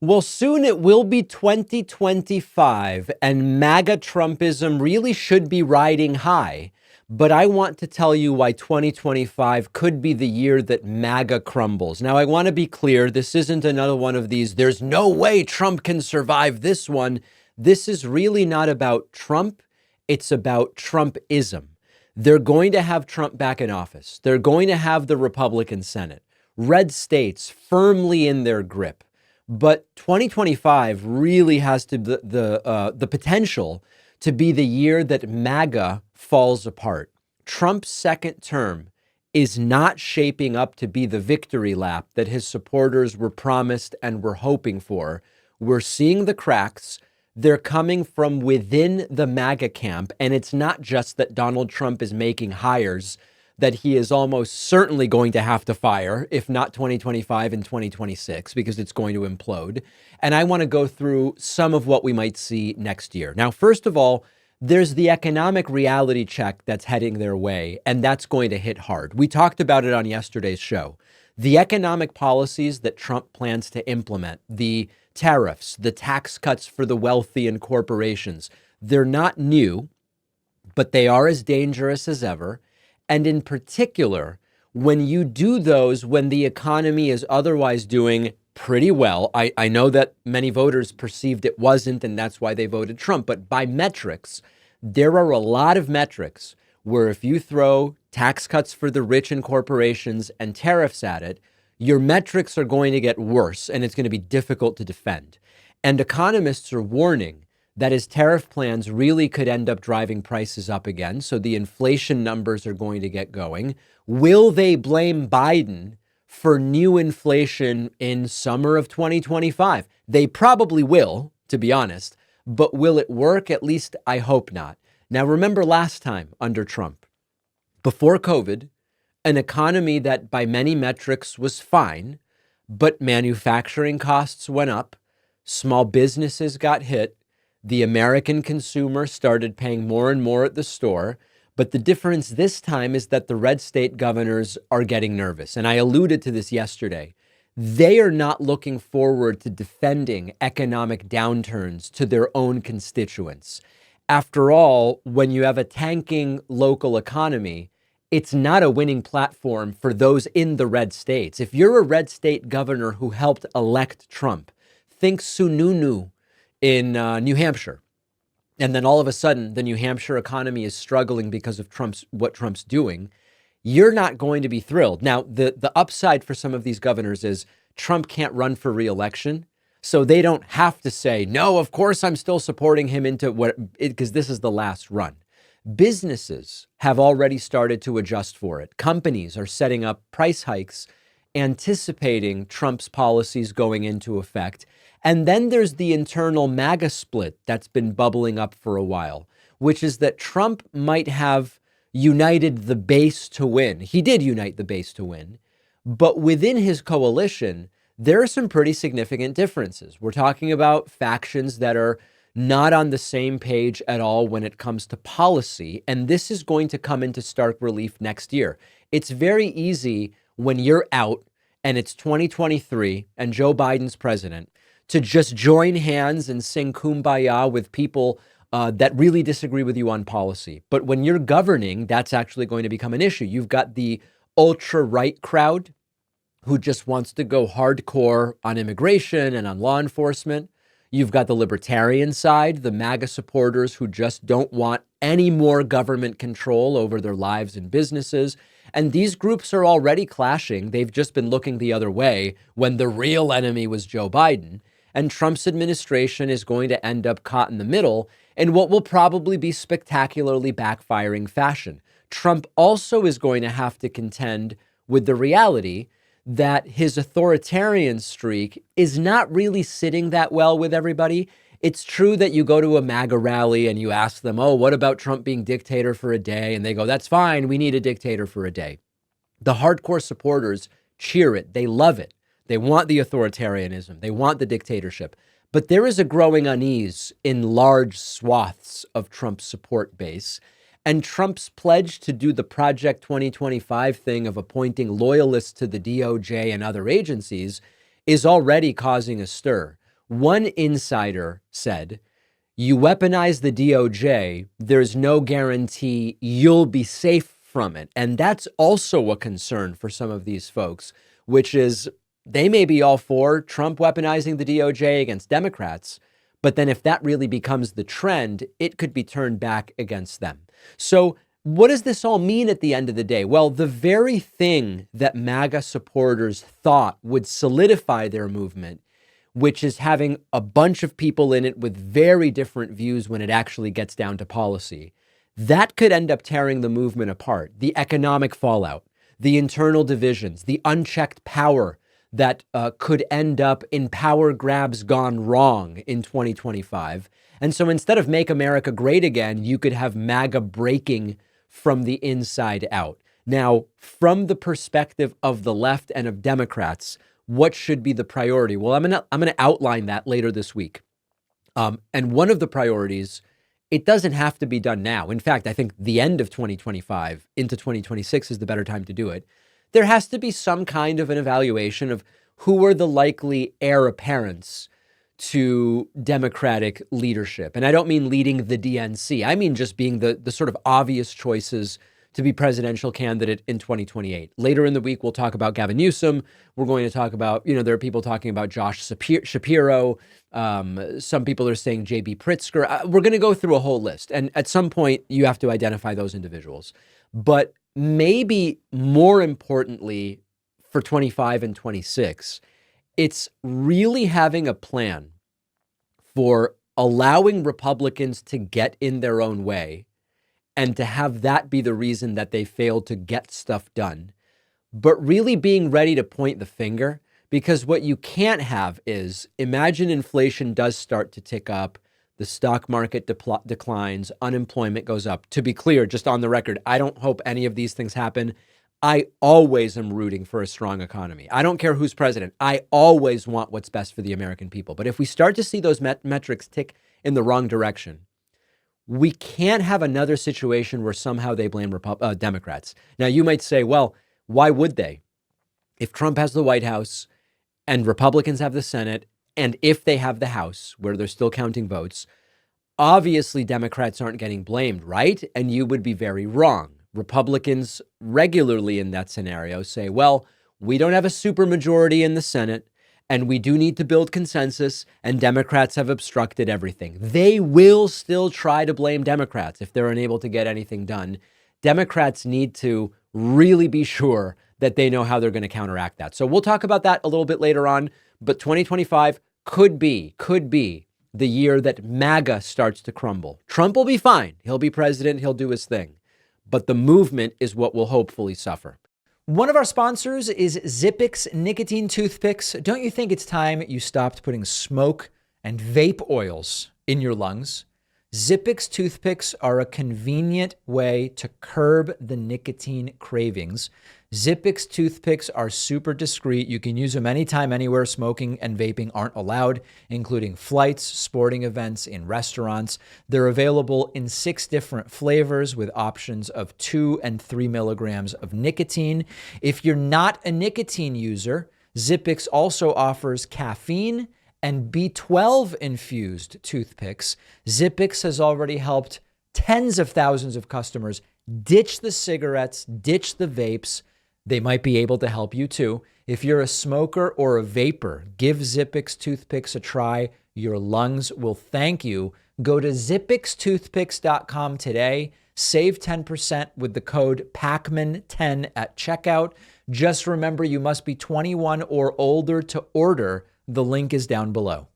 Well, soon it will be 2025, and MAGA Trumpism really should be riding high. But I want to tell you why 2025 could be the year that MAGA crumbles. Now, I want to be clear, this isn't another one of these, there's no way Trump can survive this one. This is really not about Trump, it's about Trumpism. They're going to have Trump back in office. They're going to have the Republican Senate. Red states firmly in their grip. But 2025 really has the potential to be the year that MAGA falls apart. Trump's second term is not shaping up to be the victory lap that his supporters were promised and were hoping for. We're seeing the cracks. They're coming from within the MAGA camp. And it's not just that Donald Trump is making hires that he is almost certainly going to have to fire, if not 2025 and 2026, because it's going to implode. And I want to go through some of what we might see next year. Now, first of all, there's the economic reality check that's heading their way, and that's going to hit hard. We talked about it on yesterday's show. The economic policies that Trump plans to implement, the tariffs, the tax cuts for the wealthy and corporations, they're not new, but they are as dangerous as ever. And in particular, when you do those, when the economy is otherwise doing pretty well, I know that many voters perceived it wasn't, and that's why they voted Trump. But by metrics, there are a lot of metrics where if you throw tax cuts for the rich and corporations and tariffs at it, your metrics are going to get worse, and it's going to be difficult to defend. And economists are warning that his tariff plans really could end up driving prices up again. So the inflation numbers are going to get going. Will they blame Biden for new inflation in summer of 2025? They probably will, to be honest. But will it work? At least I hope not. Now, remember last time under Trump, before COVID, an economy that by many metrics was fine, but manufacturing costs went up, small businesses got hit, the American consumer started paying more and more at the store. But the difference this time is that the red state governors are getting nervous. And I alluded to this yesterday. They are not looking forward to defending economic downturns to their own constituents. After all, when you have a tanking local economy, it's not a winning platform for those in the red states. If you're a red state governor who helped elect Trump, think Sununu in New Hampshire. And then all of a sudden, the New Hampshire economy is struggling because of what Trump's doing. You're not going to be thrilled. Now, the upside for some of these governors is Trump can't run for re-election. So they don't have to say, no, of course, I'm still supporting him because this is the last run. Businesses have already started to adjust for it. Companies are setting up price hikes, anticipating Trump's policies going into effect. And then there's the internal MAGA split that's been bubbling up for a while, which is that Trump might have united the base to win. He did unite the base to win. But within his coalition, there are some pretty significant differences. We're talking about factions that are not on the same page at all when it comes to policy. And this is going to come into stark relief next year. It's very easy when you're out and it's 2023 and Joe Biden's president to just join hands and sing Kumbaya with people that really disagree with you on policy. But when you're governing, that's actually going to become an issue. You've got the ultra-right crowd who just wants to go hardcore on immigration and on law enforcement. You've got the libertarian side, the MAGA supporters who just don't want any more government control over their lives and businesses. And these groups are already clashing. They've just been looking the other way when the real enemy was Joe Biden. And Trump's administration is going to end up caught in the middle in what will probably be spectacularly backfiring fashion. Trump also is going to have to contend with the reality that his authoritarian streak is not really sitting that well with everybody. It's true that you go to a MAGA rally and you ask them, oh, what about Trump being dictator for a day? And they go, that's fine. We need a dictator for a day. The hardcore supporters cheer it. They love it. They want the authoritarianism. They want the dictatorship. But there is a growing unease in large swaths of Trump's support base. And Trump's pledge to do the Project 2025 thing of appointing loyalists to the DOJ and other agencies is already causing a stir. One insider said, you weaponize the DOJ, there's no guarantee you'll be safe from it. And that's also a concern for some of these folks, which is they may be all for Trump weaponizing the DOJ against Democrats, but then if that really becomes the trend, it could be turned back against them. So what does this all mean at the end of the day? Well, the very thing that MAGA supporters thought would solidify their movement, which is having a bunch of people in it with very different views when it actually gets down to policy, that could end up tearing the movement apart. The economic fallout, the internal divisions, the unchecked power that could end up in power grabs gone wrong in 2025. And so instead of Make America Great Again, you could have MAGA breaking from the inside out. Now, from the perspective of the left and of Democrats, what should be the priority? Well, I'm gonna outline that later this week. And one of the priorities, it doesn't have to be done now. In fact, I think the end of 2025 into 2026 is the better time to do it. There has to be some kind of an evaluation of who are the likely heir apparents to Democratic leadership. And I don't mean leading the DNC. I mean just being the sort of obvious choices to be presidential candidate in 2028. Later in the week, we'll talk about Gavin Newsom. We're going to talk about, there are people talking about Josh Shapiro. Some people are saying J.B. Pritzker. We're going to go through a whole list. And at some point, you have to identify those individuals. But maybe more importantly, for 25 and 26, it's really having a plan for allowing Republicans to get in their own way and to have that be the reason that they failed to get stuff done, but really being ready to point the finger. Because what you can't have is, imagine inflation does start to tick up, the stock market declines, unemployment goes up. To be clear, just on the record, I don't hope any of these things happen. I always am rooting for a strong economy. I don't care who's president. I always want what's best for the American people. But if we start to see those metrics tick in the wrong direction, we can't have another situation where somehow they blame Democrats. Now, you might say, well, why would they? If Trump has the White House and Republicans have the Senate, and if they have the House, where they're still counting votes, obviously Democrats aren't getting blamed, right? And you would be very wrong. Republicans regularly in that scenario say, well, we don't have a supermajority in the Senate, and we do need to build consensus, and Democrats have obstructed everything. They will still try to blame Democrats if they're unable to get anything done. Democrats need to really be sure that they know how they're going to counteract that. So we'll talk about that a little bit later on, but 2025 could be the year that MAGA starts to crumble. Trump will be fine. He'll be president. He'll do his thing. But the movement is what will hopefully suffer. One of our sponsors is Zippix nicotine toothpicks. Don't you think it's time you stopped putting smoke and vape oils in your lungs? Zippix toothpicks are a convenient way to curb the nicotine cravings. Zippix toothpicks are super discreet. You can use them anytime, anywhere smoking and vaping aren't allowed, including flights, sporting events, in restaurants. They're available in 6 different flavors with options of 2 and 3 milligrams of nicotine. If you're not a nicotine user, Zippix also offers caffeine and B12 infused toothpicks. Zippix has already helped tens of thousands of customers ditch the cigarettes, ditch the vapes. They might be able to help you too. If you're a smoker or a vapor, give Zippix toothpicks a try. Your lungs will thank you. Go to zippixtoothpicks.com today. Save 10% with the code PACMAN10 at checkout. Just remember, you must be 21 or older to order. The link is down below.